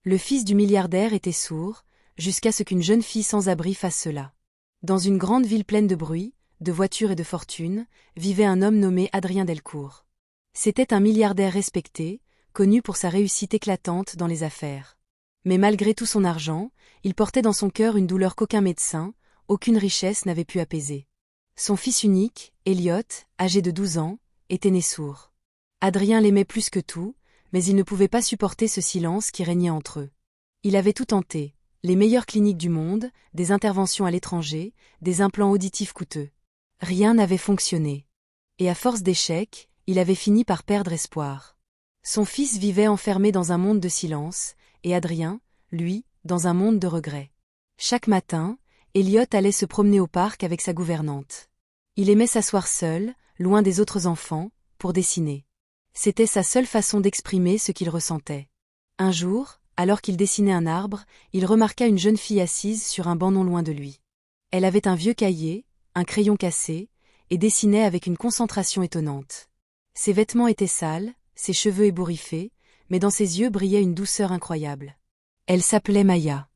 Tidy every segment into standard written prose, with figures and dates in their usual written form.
Le fils du milliardaire était sourd, jusqu'à ce qu'une jeune fille sans abri fasse cela. Dans une grande ville pleine de bruit, de voitures et de fortune, vivait un homme nommé Adrien Delcourt. C'était un milliardaire respecté, connu pour sa réussite éclatante dans les affaires. Mais malgré tout son argent, il portait dans son cœur une douleur qu'aucun médecin, aucune richesse n'avait pu apaiser. Son fils unique, Elliot, âgé de 12 ans, était né sourd. Adrien l'aimait plus que tout, mais il ne pouvait pas supporter ce silence qui régnait entre eux. Il avait tout tenté, les meilleures cliniques du monde, des interventions à l'étranger, des implants auditifs coûteux. Rien n'avait fonctionné. Et à force d'échecs, il avait fini par perdre espoir. Son fils vivait enfermé dans un monde de silence, et Adrien, lui, dans un monde de regrets. Chaque matin, Elliot allait se promener au parc avec sa gouvernante. Il aimait s'asseoir seul, loin des autres enfants, pour dessiner. C'était sa seule façon d'exprimer ce qu'il ressentait. Un jour, alors qu'il dessinait un arbre, il remarqua une jeune fille assise sur un banc non loin de lui. Elle avait un vieux cahier, un crayon cassé, et dessinait avec une concentration étonnante. Ses vêtements étaient sales, ses cheveux ébouriffés, mais dans ses yeux brillait une douceur incroyable. Elle s'appelait Maya.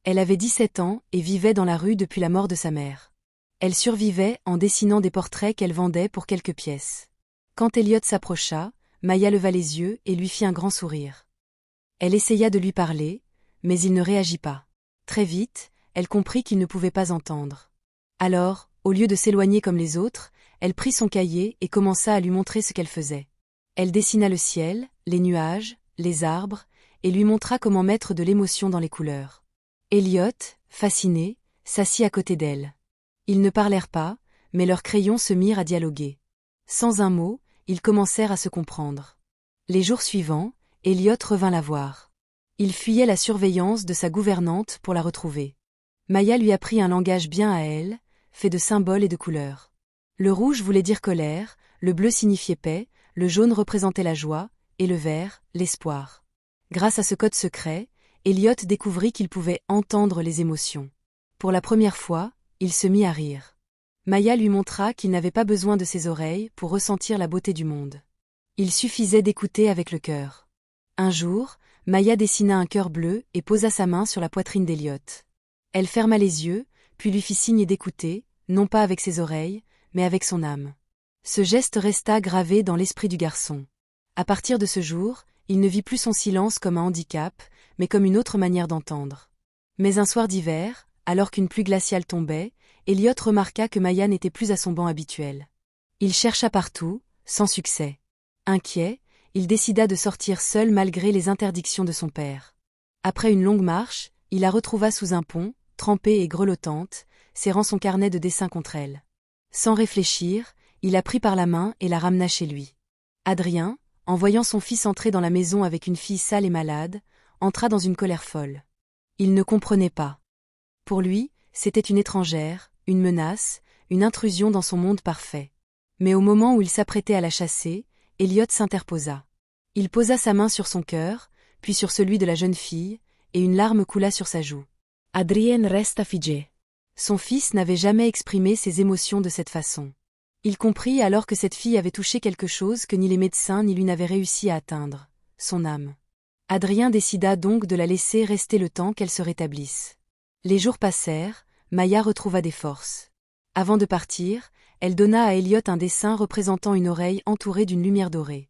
Elle avait 17 ans et vivait dans la rue depuis la mort de sa mère. Elle survivait en dessinant des portraits qu'elle vendait pour quelques pièces. Quand Elliot s'approcha, Maya leva les yeux et lui fit un grand sourire. Elle essaya de lui parler, mais il ne réagit pas. Très vite, elle comprit qu'il ne pouvait pas entendre. Alors, au lieu de s'éloigner comme les autres, elle prit son cahier et commença à lui montrer ce qu'elle faisait. Elle dessina le ciel, les nuages, les arbres, et lui montra comment mettre de l'émotion dans les couleurs. Elliot, fasciné, s'assit à côté d'elle. Ils ne parlèrent pas, mais leurs crayons se mirent à dialoguer. Sans un mot, ils commencèrent à se comprendre. Les jours suivants, Elliot revint la voir. Il fuyait la surveillance de sa gouvernante pour la retrouver. Maya lui apprit un langage bien à elle, fait de symboles et de couleurs. Le rouge voulait dire colère, le bleu signifiait paix, le jaune représentait la joie, et le vert, l'espoir. Grâce à ce code secret, Elliot découvrit qu'il pouvait entendre les émotions. Pour la première fois, il se mit à rire. Maya lui montra qu'il n'avait pas besoin de ses oreilles pour ressentir la beauté du monde. Il suffisait d'écouter avec le cœur. Un jour, Maya dessina un cœur bleu et posa sa main sur la poitrine d'Elliot. Elle ferma les yeux, puis lui fit signe d'écouter, non pas avec ses oreilles, mais avec son âme. Ce geste resta gravé dans l'esprit du garçon. À partir de ce jour, il ne vit plus son silence comme un handicap, mais comme une autre manière d'entendre. Mais un soir d'hiver, alors qu'une pluie glaciale tombait, Elliot remarqua que Maya n'était plus à son banc habituel. Il chercha partout, sans succès. Inquiet, il décida de sortir seul malgré les interdictions de son père. Après une longue marche, il la retrouva sous un pont, trempée et grelottante, serrant son carnet de dessin contre elle. Sans réfléchir, il la prit par la main et la ramena chez lui. Adrien, en voyant son fils entrer dans la maison avec une fille sale et malade, entra dans une colère folle. Il ne comprenait pas. Pour lui, c'était une étrangère, une menace, une intrusion dans son monde parfait. Mais au moment où il s'apprêtait à la chasser, Elliot s'interposa. Il posa sa main sur son cœur, puis sur celui de la jeune fille, et une larme coula sur sa joue. Adrien resta figé. Son fils n'avait jamais exprimé ses émotions de cette façon. Il comprit alors que cette fille avait touché quelque chose que ni les médecins ni lui n'avaient réussi à atteindre, son âme. Adrien décida donc de la laisser rester le temps qu'elle se rétablisse. Les jours passèrent, Maya retrouva des forces. Avant de partir, elle donna à Elliot un dessin représentant une oreille entourée d'une lumière dorée.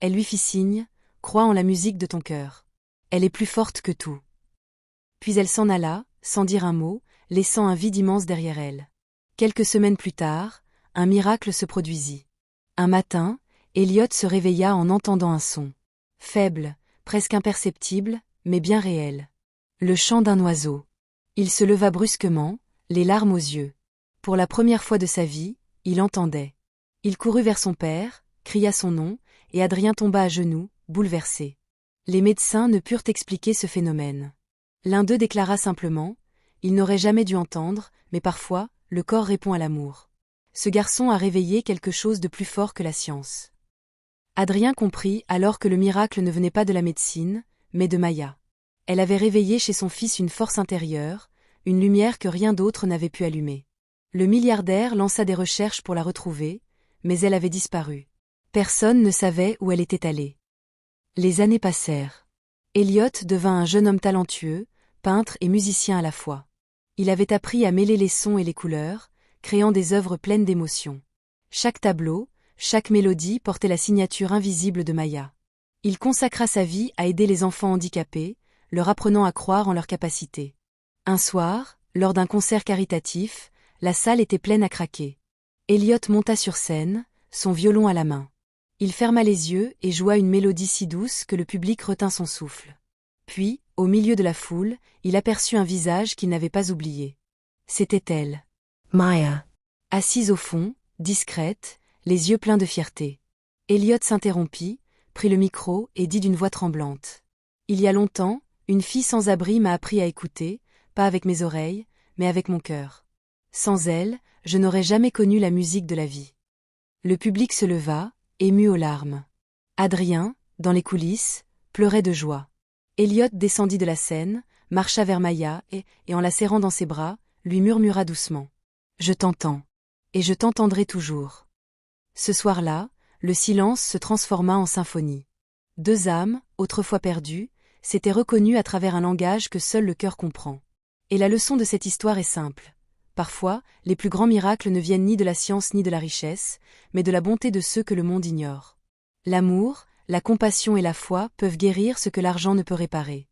Elle lui fit signe, « Crois en la musique de ton cœur. Elle est plus forte que tout. » Puis elle s'en alla, sans dire un mot, laissant un vide immense derrière elle. Quelques semaines plus tard, un miracle se produisit. Un matin, Elliot se réveilla en entendant un son. Faible, presque imperceptible, mais bien réel. Le chant d'un oiseau. Il se leva brusquement, les larmes aux yeux. Pour la première fois de sa vie, il entendait. Il courut vers son père, cria son nom, et Adrien tomba à genoux, bouleversé. Les médecins ne purent expliquer ce phénomène. L'un d'eux déclara simplement, « Il n'aurait jamais dû entendre, mais parfois, le corps répond à l'amour. » Ce garçon a réveillé quelque chose de plus fort que la science. Adrien comprit alors que le miracle ne venait pas de la médecine, mais de Maya. Elle avait réveillé chez son fils une force intérieure, une lumière que rien d'autre n'avait pu allumer. Le milliardaire lança des recherches pour la retrouver, mais elle avait disparu. Personne ne savait où elle était allée. Les années passèrent. Elliot devint un jeune homme talentueux, peintre et musicien à la fois. Il avait appris à mêler les sons et les couleurs, créant des œuvres pleines d'émotions. Chaque tableau, chaque mélodie portait la signature invisible de Maya. Il consacra sa vie à aider les enfants handicapés, leur apprenant à croire en leurs capacités. Un soir, lors d'un concert caritatif, la salle était pleine à craquer. Elliot monta sur scène, son violon à la main. Il ferma les yeux et joua une mélodie si douce que le public retint son souffle. Puis, au milieu de la foule, il aperçut un visage qu'il n'avait pas oublié. C'était elle. Maya. Assise au fond, discrète, les yeux pleins de fierté. Elliot s'interrompit, prit le micro et dit d'une voix tremblante. Il y a longtemps, une fille sans abri m'a appris à écouter, pas avec mes oreilles, mais avec mon cœur. Sans elle, je n'aurais jamais connu la musique de la vie. Le public se leva, ému aux larmes. Adrien, dans les coulisses, pleurait de joie. Elliot descendit de la scène, marcha vers Maya et, en la serrant dans ses bras, lui murmura doucement. « Je t'entends. Et je t'entendrai toujours. » Ce soir-là, le silence se transforma en symphonie. Deux âmes, autrefois perdues, s'étaient reconnues à travers un langage que seul le cœur comprend. Et la leçon de cette histoire est simple. Parfois, les plus grands miracles ne viennent ni de la science ni de la richesse, mais de la bonté de ceux que le monde ignore. L'amour, la compassion et la foi peuvent guérir ce que l'argent ne peut réparer.